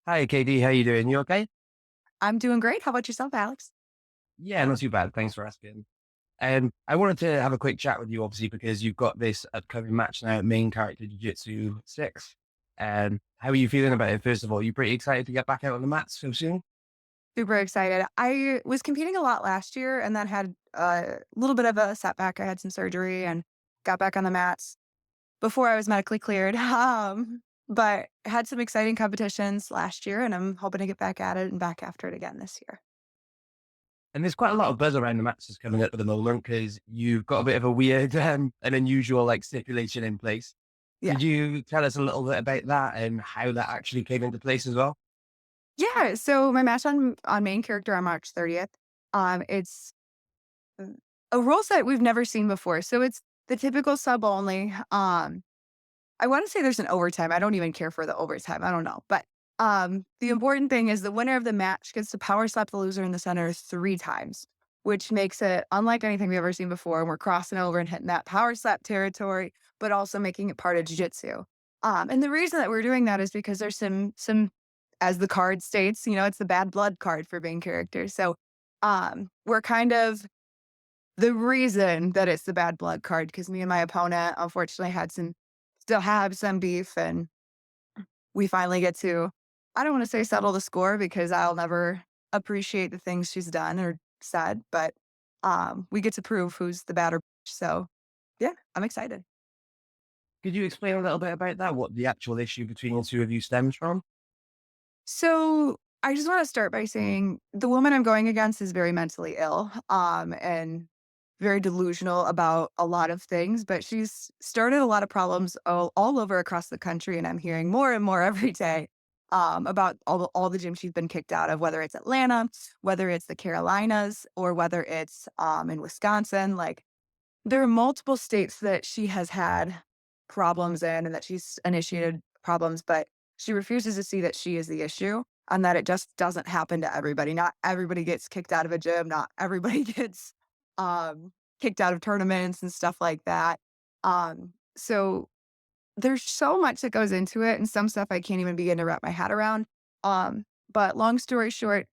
Hi, Katie. How you doing? You okay? I'm doing great. How about yourself, Alex? Yeah, not too bad. Thanks for asking. I wanted to have a quick chat with you, obviously, because you've got this upcoming match now at Main Character Jiu-Jitsu 6. And how are you feeling about it? First of all, you pretty excited to get back out on the mats so soon? Super excited. I was competing a lot last year and then had a little bit of a setback. I had some surgery and got back on the mats before I was medically cleared. But had some exciting competitions last year and I'm hoping to get back at it and back after it again this year. And there's quite a lot of buzz around the matches coming up at the moment because you've got a bit of a weird and unusual stipulation in place. Yeah. Could you tell us a little bit about that and how that actually came into place as well? Yeah. So my match on main character on March 30th. It's a rule set we've never seen before. So it's the typical sub only. I wanna say there's an overtime, I don't even care for the overtime, I don't know, but, the important thing is the winner of the match gets to power slap the loser in the center 3 times, which makes it unlike anything we've ever seen before, and we're crossing over and hitting that power slap territory, but also making it part of jiu-jitsu. And the reason that we're doing that is because there's some as the card states, it's the bad blood card for main characters, so, we're kind of the reason that it's the bad blood card, because me and my opponent unfortunately had some still have some beef, and we finally get to I don't wanna say settle the score because I'll never appreciate the things she's done or said, but, we get to prove who's the badder bitch, so, yeah, I'm excited. Could you explain a little bit about that? What the actual issue between the two of you stems from? So, I just wanna start by saying the woman I'm going against is very mentally ill, and very delusional about a lot of things, but she's started a lot of problems all over across the country, and I'm hearing more and more every day, about all the gyms she's been kicked out of, whether it's Atlanta, whether it's the Carolinas, or whether it's, in Wisconsin, like, there are multiple states that she has had problems in and that she's initiated problems, but she refuses to see that she is the issue and that it just doesn't happen to everybody. Not everybody gets kicked out of a gym. Not everybody gets kicked out of tournaments and stuff like that. So there's so much that goes into it, and some stuff I can't even begin to wrap my head around. But long story short,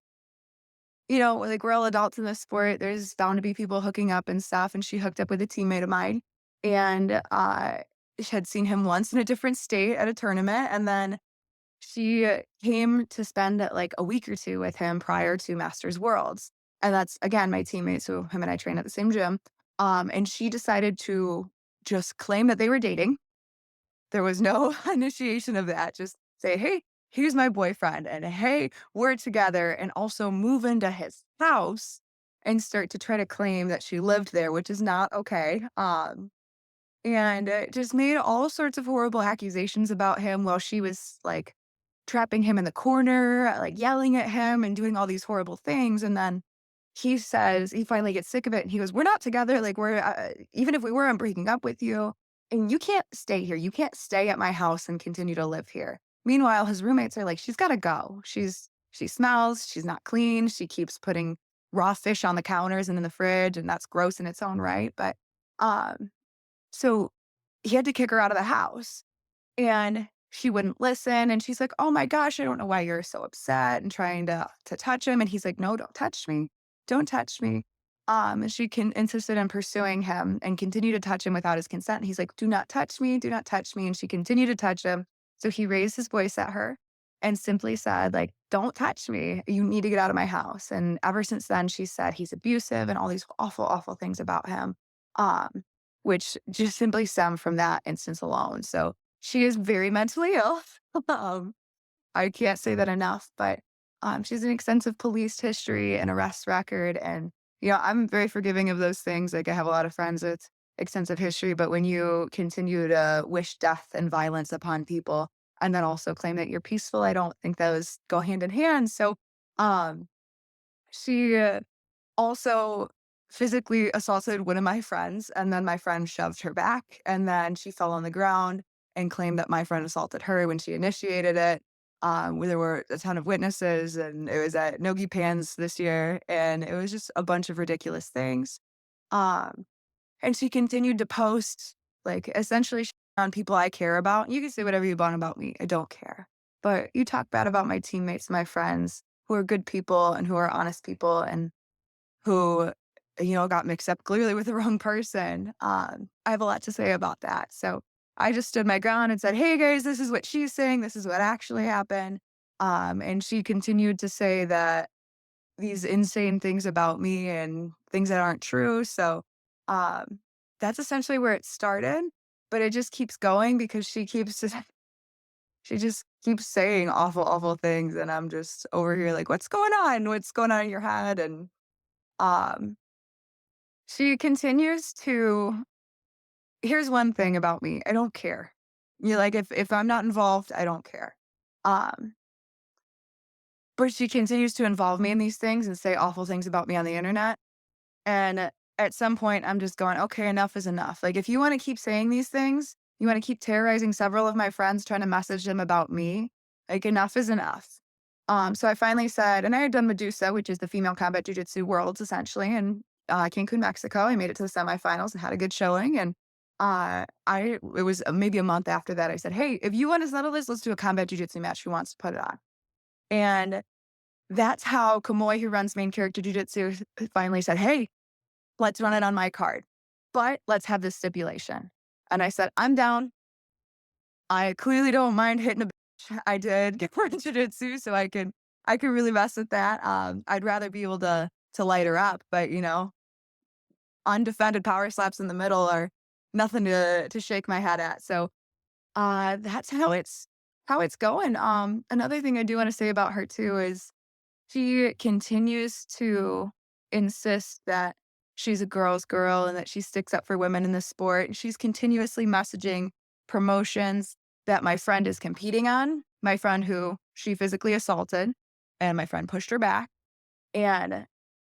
like, we're all adults in this sport, there's bound to be people hooking up and stuff, and she hooked up with a teammate of mine, and, she had seen him once in a different state at a tournament, and then she came to spend, like, a week or 2 with him prior to Masters Worlds, and that's, again, my teammate, so him and I train at the same gym, and she decided to just claim that they were dating. There was no initiation of that, just say, "Hey, here's my boyfriend," and, "Hey, we're together," and also move into his house and start to try to claim that she lived there, which is not okay, and, just made all sorts of horrible accusations about him while she was, like, trapping him in the corner, like, yelling at him and doing all these horrible things, and then he finally gets sick of it, and he goes, "We're not together, like, we're, even if we were, I'm breaking up with you, and you can't stay here. You can't stay at my house and continue to live here." Meanwhile, his roommates are like, "She's gotta go. She smells, she's not clean, she keeps putting raw fish on the counters and in the fridge, and that's gross in its own right," but, um, so he had to kick her out of the house. And she wouldn't listen, and she's like, "Oh my gosh, I don't know why you're so upset," and trying to touch him, and he's like, "No, don't touch me. Don't touch me." And she insisted on pursuing him and continued to touch him without his consent. He's like, do not touch me," and she continued to touch him. So he raised his voice at her and simply said, like, "Don't touch me. You need to get out of my house." And ever since then, she said he's abusive and all these awful, awful things about him, um, which just simply stem from that instance alone. So she is very mentally ill. Um, I can't say that enough, but, she has an extensive police history and arrest record, and, I'm very forgiving of those things, like, I have a lot of friends with extensive history, but when you continue to wish death and violence upon people and then also claim that you're peaceful, I don't think those go hand in hand, so, um, she, also physically assaulted one of my friends, and then my friend shoved her back, and then she fell on the ground and claimed that my friend assaulted her when she initiated it. Where there were a ton of witnesses, and it was at Nogi Pans this year, and it was just a bunch of ridiculous things. Um, and she continued to post, like, essentially on people I care about. You can say whatever you want about me, I don't care. but you talk bad about my teammates, my friends, who are good people and who are honest people and who, got mixed up clearly with the wrong person. I have a lot to say about that. So I just stood my ground and said, hey guys, this is what she's saying. This is what actually happened. And she continued to say that these insane things about me and things that aren't true. So um, that's essentially where it started. But it just keeps going because she just keeps saying awful, awful things, and I'm just over here like, "What's going on? What's going on in your head?" And um, she continues to here's one thing about me, I don't care. You like, if I'm not involved, I don't care. Um, but she continues to involve me in these things and say awful things about me on the internet, and at some point, I'm just going, "Okay, enough is enough." Like, if you wanna keep saying these things, you wanna keep terrorizing several of my friends, trying to message them about me, like, enough is enough. So I finally said and I had done Medusa, which is the female combat jiu-jitsu worlds, essentially, in, Cancun, Mexico. I made it to the semifinals and had a good showing, and, it was, maybe a month after that, I said, "Hey, if you wanna settle this, let's do a combat jiu-jitsu match. Who wants to put it on?" And that's how Kamoy, who runs Main Character Jiu-Jitsu, finally said, "Hey, let's run it on my card, but let's have this stipulation." And I said, "I'm down. I clearly don't mind hitting a bitch. I did get more into jiu-jitsu, so I could really mess with that. I'd rather be able to light her up, but, undefended power slaps in the middle are nothing to shake my head at." So, that's how it's going. Another thing I do wanna say about her too is she continues to insist that she's a girl's girl and that she sticks up for women in the sport. And she's continuously messaging promotions that my friend is competing on, my friend who she physically assaulted, and my friend pushed her back. And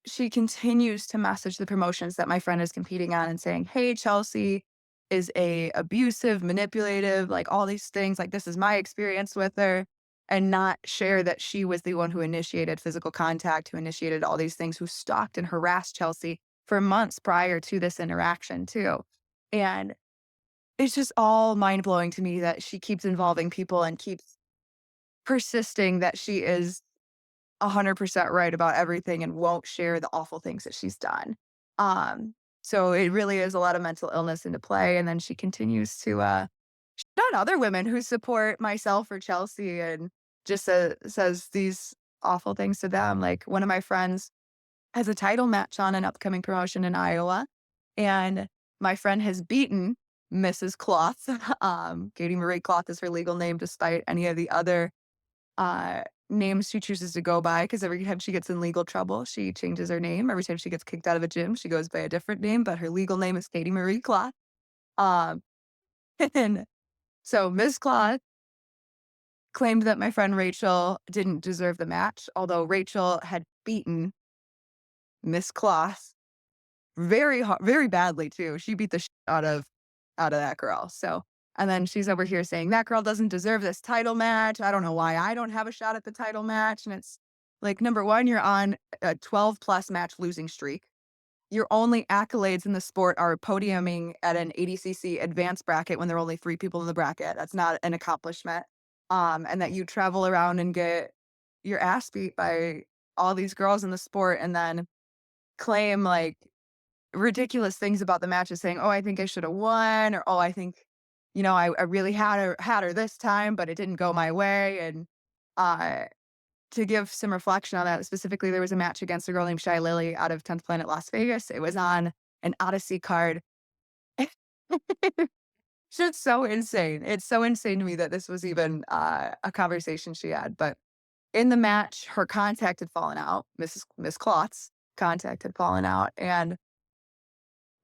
she continues to message the promotions that my friend is competing on and saying, "Hey, Chelsea is a abusive, manipulative, like all these things. Like this is my experience with her." And not share that she was the one who initiated physical contact, who initiated all these things, who stalked and harassed Chelsea for months prior to this interaction too. And it's just all mind blowing to me that she keeps involving people and keeps persisting that she is 100% right about everything and won't share the awful things that she's done. Um, so it really is a lot of mental illness into play, and then she continues to, shut on other women who support myself or Chelsea and just, says these awful things to them. Like, one of my friends has a title match on an upcoming promotion in Iowa, and my friend has beaten Mrs. Cloth. Katie Marie Cloth is her legal name despite any of the other names she chooses to go by, because every time she gets in legal trouble, she changes her name. Every time she gets kicked out of a gym, she goes by a different name, but her legal name is Katie Marie Cloth. Um, and so Miss Cloth claimed that my friend Rachel didn't deserve the match, although Rachel had beaten Miss Cloth very badly too. She beat the shit out of that girl. So, and then she's over here saying that girl doesn't deserve this title match. I don't know why I don't have a shot at the title match. And it's like, number one, you're on a 12 plus match losing streak. Your only accolades in the sport are podiuming at an ADCC advanced bracket when there are only 3 people in the bracket. That's not an accomplishment. And that you travel around and get your ass beat by all these girls in the sport and then claim like ridiculous things about the matches saying, "Oh, I think I should have won," or, "Oh, I think, I really had her this time, but it didn't go my way." And uh, to give some reflection on that, specifically, there was a match against a girl named Shy Lily out of 10th Planet Las Vegas. It was on an Odyssey card. It's just so insane. It's so insane to me that this was even a conversation she had. But in the match, her contact had fallen out. Miss Cloth's contact had fallen out, and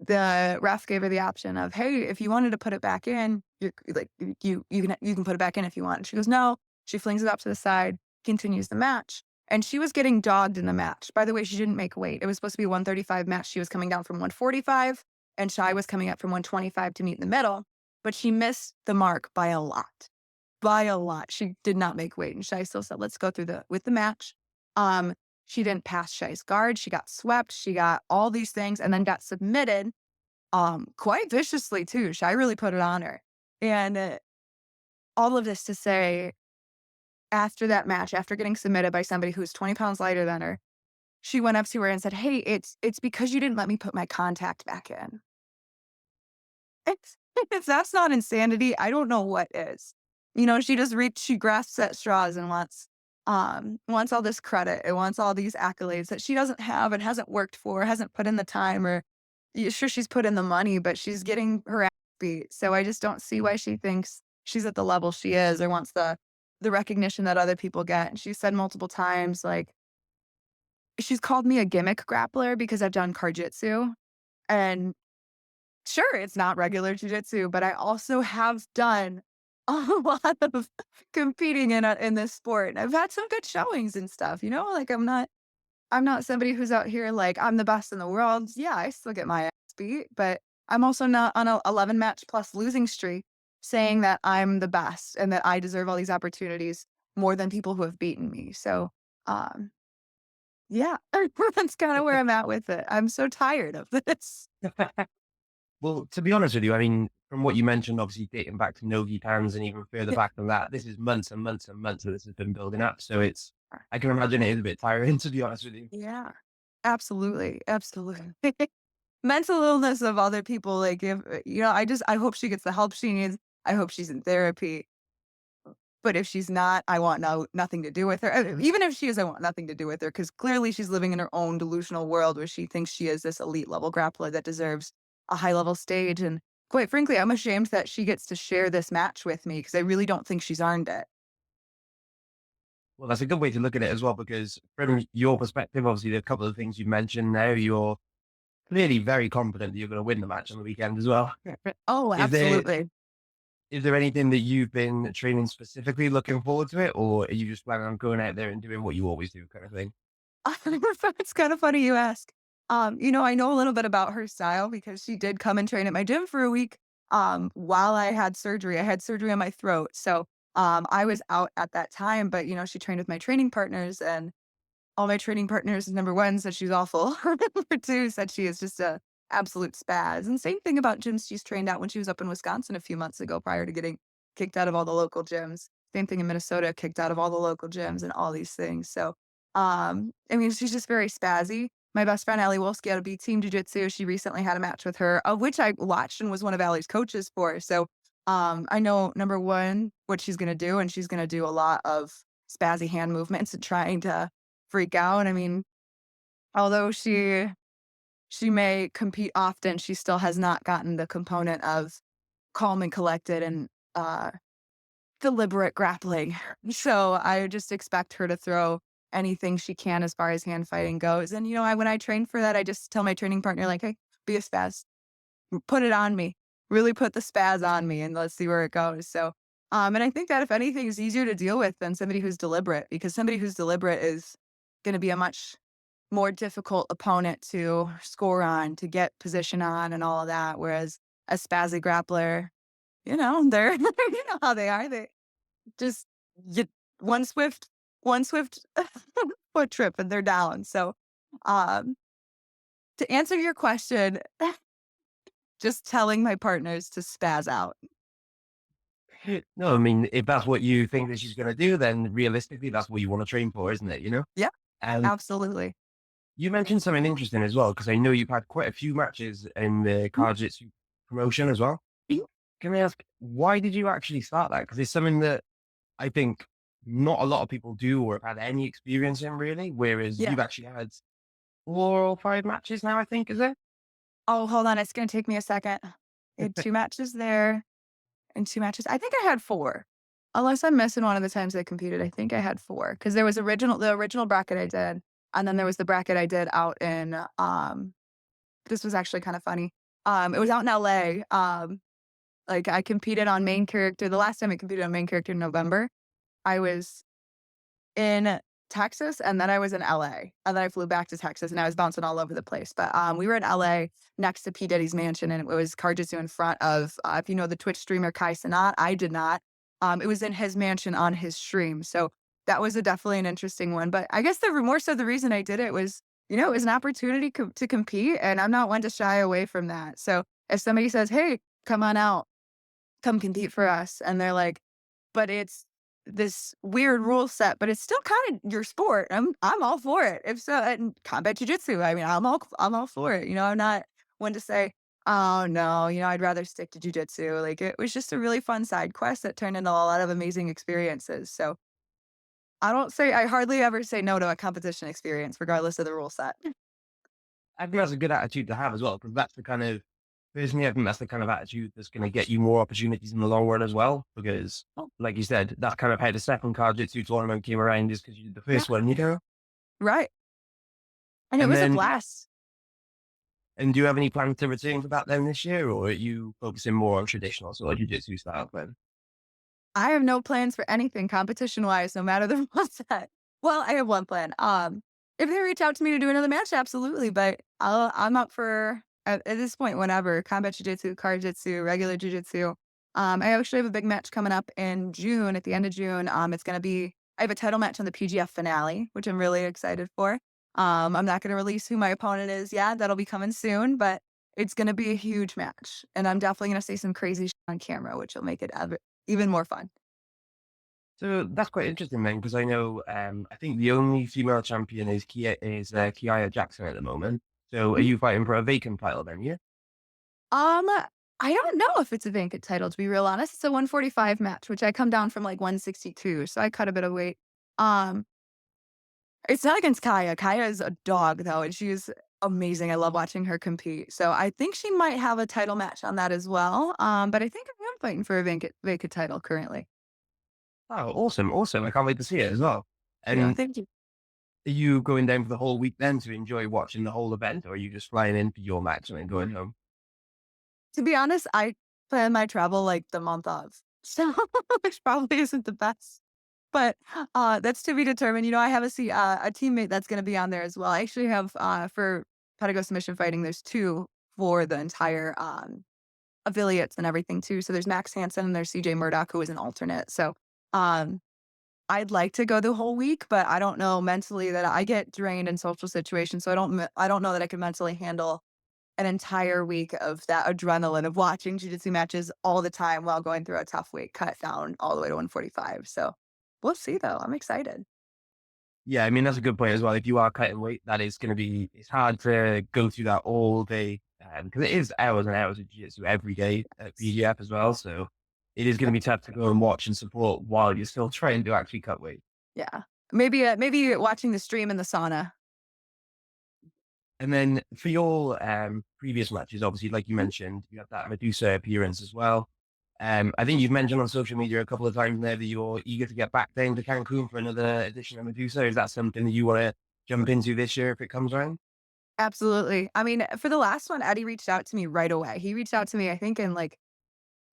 the ref gave her the option of, "Hey, if you wanted to put it back in, you're like, you can put it back in if you want." And she goes, "No." She flings it up to the side, continues the match. And she was getting dogged in the match. By the way, she didn't make weight. It was supposed to be a 135 match. She was coming down from 145, and Shy was coming up from 125 to meet in the middle. But she missed the mark by a lot. By a lot. She did not make weight. And Shy still said, "Let's go through the match." Um, she didn't pass Shy's guard. She got swept. She got all these things and then got submitted quite viciously too. Shy really put it on her. And all of this to say, after that match, after getting submitted by somebody who's 20 pounds lighter than her, she went up to her and said, "Hey, it's because you didn't let me put my contact back in." It's if that's not insanity, I don't know what is. She grasps at straws and wants all this credit and wants all these accolades that she doesn't have and hasn't worked for, hasn't put in the time or sure she's put in the money, but she's getting her ass beat. So I just don't see why she thinks she's at the level she is or wants the recognition that other people get. And she said multiple times, like, she's called me a gimmick grappler because I've done CarJitsu. And sure, it's not regular jujitsu, but I also have done a lot of competing in this sport. I've had some good showings and stuff, like I'm not somebody who's out here like I'm the best in the world. Yeah, I still get my ass beat, but I'm also not on a 11 match plus losing streak saying that I'm the best and that I deserve all these opportunities more than people who have beaten me. So, um, yeah, that's kind of where I'm at with it. I'm so tired of this. Well, to be honest with you, I mean, from what you mentioned, obviously dating back to Nogi Tans and even further back than that, this is months and months and months that this has been building up. So I can imagine it is a bit tiring, to be honest with you. Yeah, absolutely, absolutely. Mental illness of other people, like, if I hope she gets the help she needs. I hope she's in therapy. But if she's not, I want nothing to do with her. Even if she is, I want nothing to do with her because clearly she's living in her own delusional world where she thinks she is this elite level grappler that deserves a high level stage. And quite frankly, I'm ashamed that she gets to share this match with me because I really don't think she's earned it. Well, that's a good way to look at it as well, because from your perspective, obviously, the couple of things you mentioned there, you're clearly very confident that you're going to win the match on the weekend as well. Oh, Is there absolutely. is there anything that you've been training specifically looking forward to it, or are you just planning on going out there and doing what you always do kind of thing? It's kind of funny you ask. I know a little bit about her style because she did come and train at my gym for a week, while I had surgery. I had surgery on my throat. So, I was out at that time, but, she trained with my training partners and all my training partners, number 1, said she's awful. Number 2 said she is just a absolute spaz. And same thing about gyms she's trained at when she was up in Wisconsin a few months ago prior to getting kicked out of all the local gyms. Same thing in Minnesota, kicked out of all the local gyms and all these things. So, I mean, she's just very spazzy. My best friend, Allie Wolski out of B Team Jiu-Jitsu, she recently had a match with her, of which I watched and was one of Allie's coaches for. So, I know number 1, what she's going to do, and she's going to do a lot of spazzy hand movements and trying to freak out. I mean, although she may compete often, she still has not gotten the component of calm and collected and, deliberate grappling. So, I just expect her to throw anything she can as far as hand fighting goes, and, when I train for that, I just tell my training partner, like, "Hey, be a spaz. Put it on me. Really put the spaz on me, and let's see where it goes." So, and I think that if anything is easier to deal with than somebody who's deliberate, because somebody who's deliberate is gonna be a much more difficult opponent to score on, to get position on and all of that, whereas a spazzy grappler, they're you know how they are, they just you one swift one swift foot trip and they're down. So, um, to answer your question, just telling my partners to spaz out. No, I mean, if that's what you think that she's going to do, then realistically, that's what you want to train for, isn't it? Yeah, And absolutely. you mentioned something interesting as well, because I know you've had quite a few matches in the CarJitsu promotion as well. Can I ask, why did you actually start that? Because it's something that I think not a lot of people do or have had any experience in really, whereas Yeah. you've actually had 4 or 5 matches now, I think, is it? Oh, hold on, it's gonna take me a second. I had 2 matches there and 2 matches I think I had 4. Unless I'm missing one of the times I competed, I think I had 4 because there was the original bracket I did, and then there was the bracket I did out in, this was actually kinda funny. It was out in LA, like, I competed on Main Character the last time I competed on Main Character in November, I was in Texas, and then I was in LA, and then I flew back to Texas, and I was bouncing all over the place, but, we were in LA next to P. Diddy's mansion, and it was CarJitsu in front of, if you know the Twitch streamer Kai Cenat, I did not. It was in his mansion on his stream, so that was definitely an interesting one, but I guess more so the reason I did it was, it was an opportunity to compete, and I'm not one to shy away from that, so if somebody says, "Hey, come on out, come compete for us," and they're like, "But this weird rule set, but it's still kind of your sport. I'm all for it. If so, and combat jujitsu, I mean, I'm all for it. I'm not one to say, oh no, I'd rather stick to jujitsu. Like it was just a really fun side quest that turned into a lot of amazing experiences. So I hardly ever say no to a competition experience, regardless of the rule set. I think that's a good attitude to have as well, because that's the kind of personally, I think that's the kind of attitude that's going to get you more opportunities in the long run as well. Because, like you said, that's kind of how the second CarJitsu tournament came around, is because you did the Yeah, first one. right. And it And was a then, blast. and do you have any plans to return for that then this year, or are you focusing more on traditional sort of jiu-jitsu style then? I have no plans for anything competition wise, no matter the rule set. Well, I have one plan. If they reach out to me to do another match, absolutely. But I'm up for at this point, whenever combat jujitsu, CarJitsu, regular jujitsu. I actually have a big match coming up in June. At the end of June, it's going to be. I have a title match on the PGF finale, which I'm really excited for. I'm not going to release who my opponent is yet. That'll be coming soon, but it's going to be a huge match, and I'm definitely going to say some crazy shit on camera, which will make it even more fun. So that's quite interesting then, because I know I think the only female champion is Kiaya Jackson at the moment. So are Mhm. you fighting for a vacant title then? Yeah. Um, I don't know if it's a vacant title, to be real honest. It's a 145 match, which I come down from like 162, so I cut a bit of weight. Um, it's not against Kaya. Kaya is a dog though, and she's amazing. I love watching her compete. So I think she might have a title match on that as well. But I think I am fighting for a vacant title currently. Oh, awesome, awesome! I can't wait to see it as well. Yeah, And thank you. are you going down for the whole week then to enjoy watching the whole event, or are you just flying in for your match and then going home? To be honest, I plan my travel like the month of. So which probably isn't the best. But that's to be determined. I have a teammate that's gonna be on there as well. I actually have for Pedigo submission fighting, there's two for the entire affiliates and everything too. So there's Max Hansen and there's CJ Murdoch, who is an alternate. So um I'd like to go the whole week, but I don't know mentally that I get drained in social situations. So I don't know that I can mentally handle an entire week of that adrenaline of watching jiu-jitsu matches all the time while going through a tough week, cut down all the way to 145. So we'll see though. I'm excited. Yeah, I mean that's a good point as well. If you are cutting weight, that is going to be it's hard to go through that all day because it is hours and hours of jiu-jitsu every day at PGF as well. So it is going to be tough to go and watch and support while you're still trying to actually cut weight. Yeah. Maybe watching the stream in the sauna. And then for your previous matches, obviously, like you Mhm. mentioned, you had that Medusa appearance as well. I think you've mentioned on social media a couple of times now that you're eager to get back down to Cancun for another edition of Medusa. Is that something that you want to jump into this year if it comes around? Absolutely. I mean, for the last one, Eddie reached out to me right away. He reached out to me, I think in like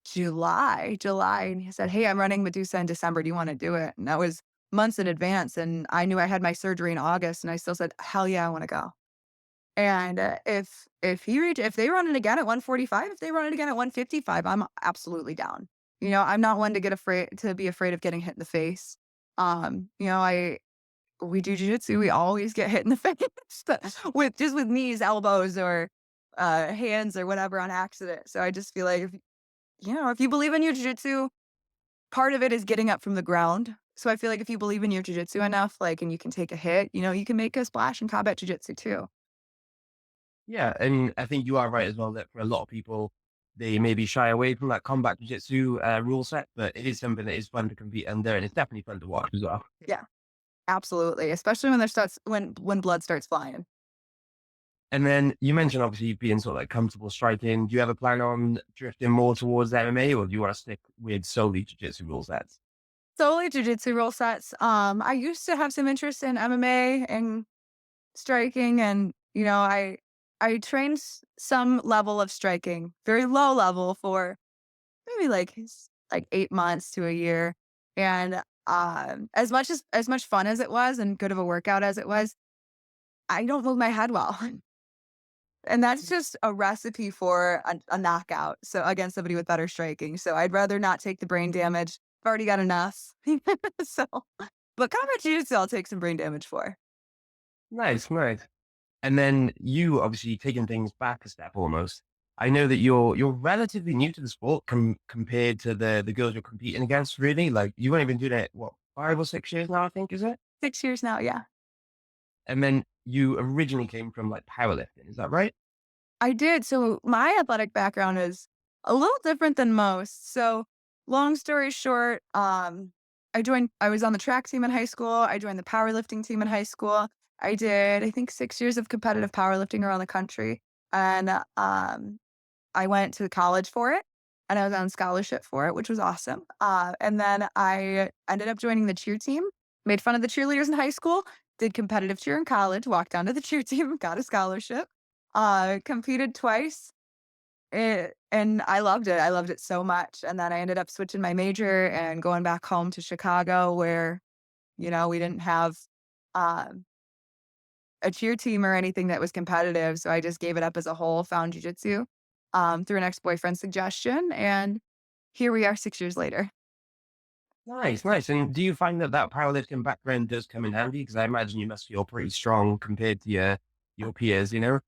July, and he said, "Hey, I'm running Medusa in December. Do you want to do it?" And that was months in advance. And I knew I had my surgery in August, and I still said, "Hell yeah, I want to go." And, if they run it again at 145, if they run it again at 155, I'm absolutely down. I'm not one to be afraid of getting hit in the face. I we do jujitsu, we always get hit in the face with knees, elbows, or, hands or whatever on accident. So I just feel like if you believe in your jujitsu, part of it is getting up from the ground. So I feel like if you believe in your jujitsu enough, like, and you can take a hit, you can make a splash in combat jujitsu too. Yeah, and I think you are right as well that for a lot of people, they maybe shy away from that combat jiu-jitsu rule set, but it is something that is fun to compete under, and it's definitely fun to watch as well. Yeah. Absolutely, especially when blood starts flying. And then you mentioned obviously being sort of like comfortable striking. Do you have a plan on drifting more towards MMA, or do you want to stick with solely jiu-jitsu rule sets? Solely jujitsu rule sets. I used to have some interest in MMA and striking, and I trained some level of striking, very low level for maybe like 8 months to a year. And as much fun as it was and good of a workout as it was, I don't move my head well. And that's just a recipe for a knockout, so against somebody with better striking, so I'd rather not take the brain damage. I've already got enough. So but combat jiu-jitsu, I'll take some brain damage for. Nice, nice. And then you obviously taking things back a step almost. I know that you're relatively new to the sport compared to the girls you're competing against, really. Like you've only been doing it, what, 5 or 6 years now, I think, is it? 6 years now, yeah. And then you originally came from like powerlifting, is that right? I did. So my athletic background is a little different than most. So long story short, I was on the track team in high school. I joined the powerlifting team in high school. I did, I think, 6 years of competitive powerlifting around the country. And I went to college for it and I was on scholarship for it, which was awesome. And then I ended up joining the cheer team, made fun of the cheerleaders in high school, did competitive cheer in college, walked down to the cheer team, got a scholarship, competed twice. And I loved it. I loved it so much. And then I ended up switching my major and going back home to Chicago where, we didn't have um, a cheer team or anything that was competitive. So I just gave it up as a whole, found jujitsu through an ex-boyfriend's suggestion. And here we are 6 years later. Nice, nice. And do you find that that powerlifting background does come in handy? Because I imagine you must feel pretty strong compared to your peers, you know?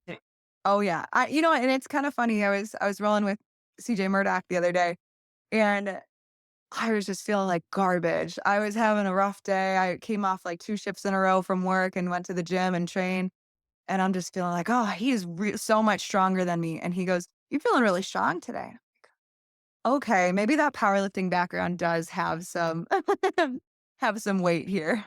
Oh yeah. And it's kind of funny. I was rolling with CJ Murdoch the other day and I was just feeling like garbage. I was having a rough day. I came off like 2 shifts in a row from work and went to the gym and trained. And I'm just feeling like, oh, he's so much stronger than me. And he goes, "You're feeling really strong today." Okay, maybe that powerlifting background does have some have some weight here.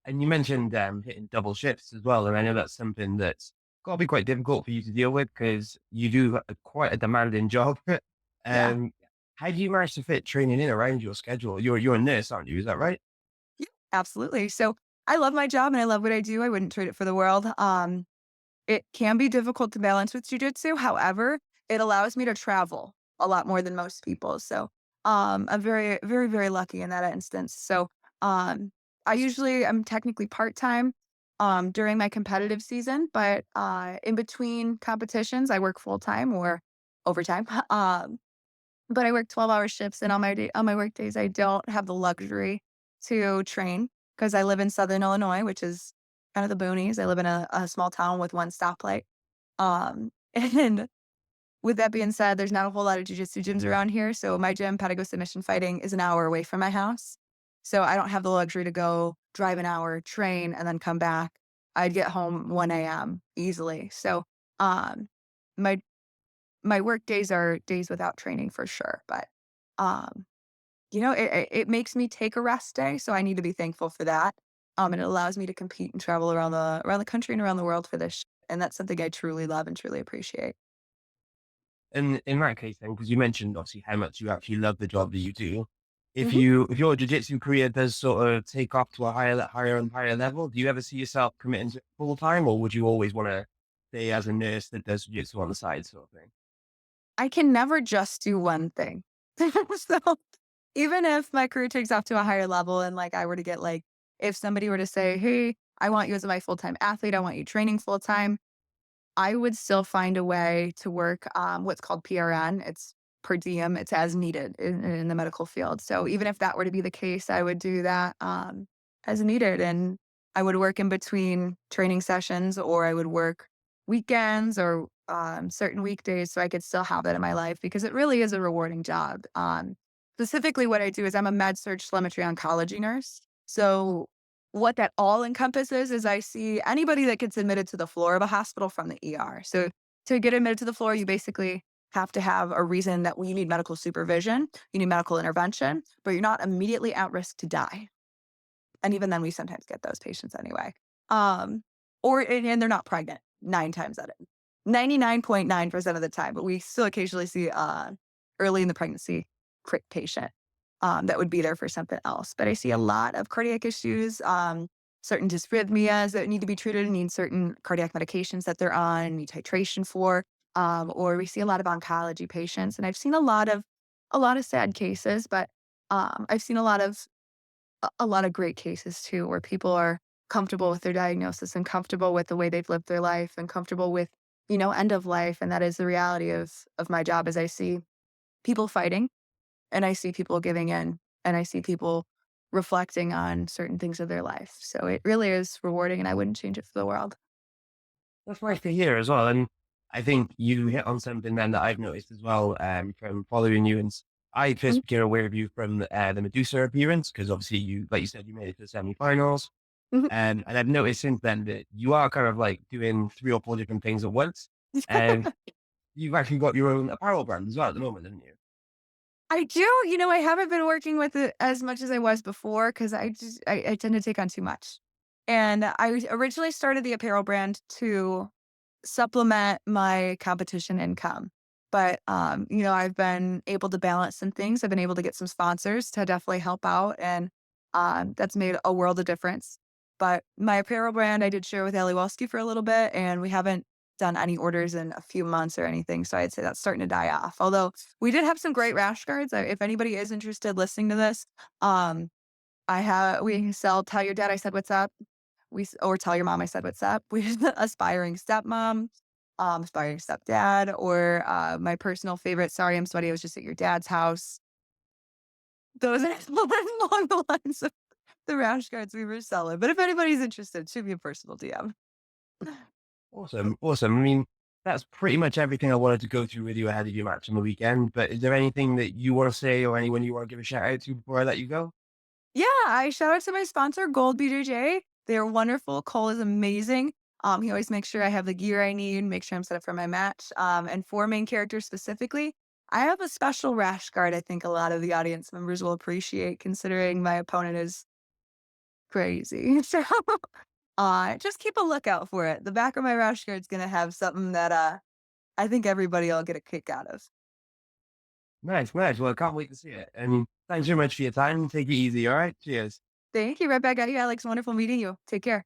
And you mentioned hitting double shifts as well. And I know that's something that's got to be quite difficult for you to deal with because you do quite a demanding job. Yeah. um, how do you manage to fit training in around your schedule? You're a nurse, aren't you? Is that right? Yeah, absolutely. So I love my job and I love what I do. I wouldn't trade it for the world. It can be difficult to balance with jujitsu. However, it allows me to travel a lot more than most people. So I'm very, very, very lucky in that instance. So um, I'm technically part time during my competitive season, but in between competitions, I work full time or overtime. But I work 12-hour shifts, and on my work days, I don't have the luxury to train because I live in Southern Illinois, which is kind of the boonies. I live in a small town with 1 stoplight. And with that being said, there's not a whole lot of jujitsu gyms around here, so my gym, Patago Submission Fighting, is an hour away from my house. So I don't have the luxury to go drive an hour, train, and then come back. I'd get home 1 a.m. easily. So, um, my my work days are days without training for sure, but, um, it makes me take a rest day, so I need to be thankful for that. And it allows me to compete and travel around the country and around the world for this, and that's something I truly love and truly appreciate. And in that case, then, because you mentioned obviously how much you actually love the job that you do, Mhm. if your jiu-jitsu career does sort of take off to a higher and higher level, do you ever see yourself committing to it full time, or would you always want to stay as a nurse that does jiu-jitsu on the side, sort of thing? I can never just do one thing. So, even if my career takes off to a higher level and, like, I were to get, like if somebody were to say, "Hey, I want you as my full-time athlete, I want you training full-time," I would still find a way to work, what's called PRN. It's per diem. It's as needed in the medical field. So even if that were to be the case, I would do that as needed, and I would work in between training sessions, or I would work weekends or certain weekdays, so I could still have that in my life because it really is a rewarding job. Specifically, what I do is I'm a med surg telemetry oncology nurse. So what that all encompasses is I see anybody that gets admitted to the floor of a hospital from the ER. So to get admitted to the floor, you basically have to have a reason that you need medical supervision, you need medical intervention, but you're not immediately at risk to die. And even then, we sometimes get those patients anyway. Um, and they're not pregnant 9 times out of 99.9% of the time, but we still occasionally see early in the pregnancy patient that would be there for something else. But I see a lot of cardiac issues, certain dysrhythmias that need to be treated and need certain cardiac medications that they're on, need titration for. Or we see a lot of oncology patients, and I've seen a lot of sad cases, but I've seen a lot of great cases too, where people are comfortable with their diagnosis and comfortable with the way they've lived their life and comfortable with, end of life. And that is the reality of my job as I see people fighting and I see people giving in and I see people reflecting on certain things of their life. So it really is rewarding and I wouldn't change it for the world. That's nice to hear as well. And I think you hit on something then that I've noticed as well from following you. And I first became aware of you from the Medusa appearance because obviously you, like you said, you made it to the semi-finals. Mhm. And I've noticed since then that you are kind of like doing 3 or 4 different things at once. And you've actually got your own apparel brand as well at the moment, haven't you? I do, I haven't been working with it as much as I was before because I tend to take on too much. And I originally started the apparel brand to supplement my competition income. But, I've been able to balance some things. I've been able to get some sponsors to definitely help out, and that's made a world of difference. But my apparel brand, I did share with Ali Welski for a little bit, and we haven't done any orders in a few months or anything. So I'd say that's starting to die off. Although we did have some great rash guards. If anybody is interested listening to this, um, we sell Tell Your Dad I Said What's Up. Or Tell Your Mom I Said What's Up. We aspiring stepmom, aspiring stepdad, or my personal favorite, Sorry I'm Sweaty, I Was Just at Your Dad's House. Those are along the lines of the rash guards we were selling. But if anybody's interested, shoot me a personal DM. Awesome. Awesome. I mean, that's pretty much everything I wanted to go through with you ahead of your match on the weekend. But is there anything that you want to say or anyone you want to give a shout out to before I let you go? Yeah, I shout out to my sponsor, Gold BJJ. They're wonderful. Cole is amazing. He always makes sure I have the gear I need, make sure I'm set up for my match. And for main characters specifically, I have a special rash guard I think a lot of the audience members will appreciate considering my opponent is crazy. So just keep a lookout for it. The back of my rash guard is gonna have something that I think everybody will get a kick out of. Nice, nice. Well, I can't wait to see it. And thanks very much for your time. Take it easy. All right. Cheers. Thank you. Right back at you, Alex. Wonderful meeting you. Take care.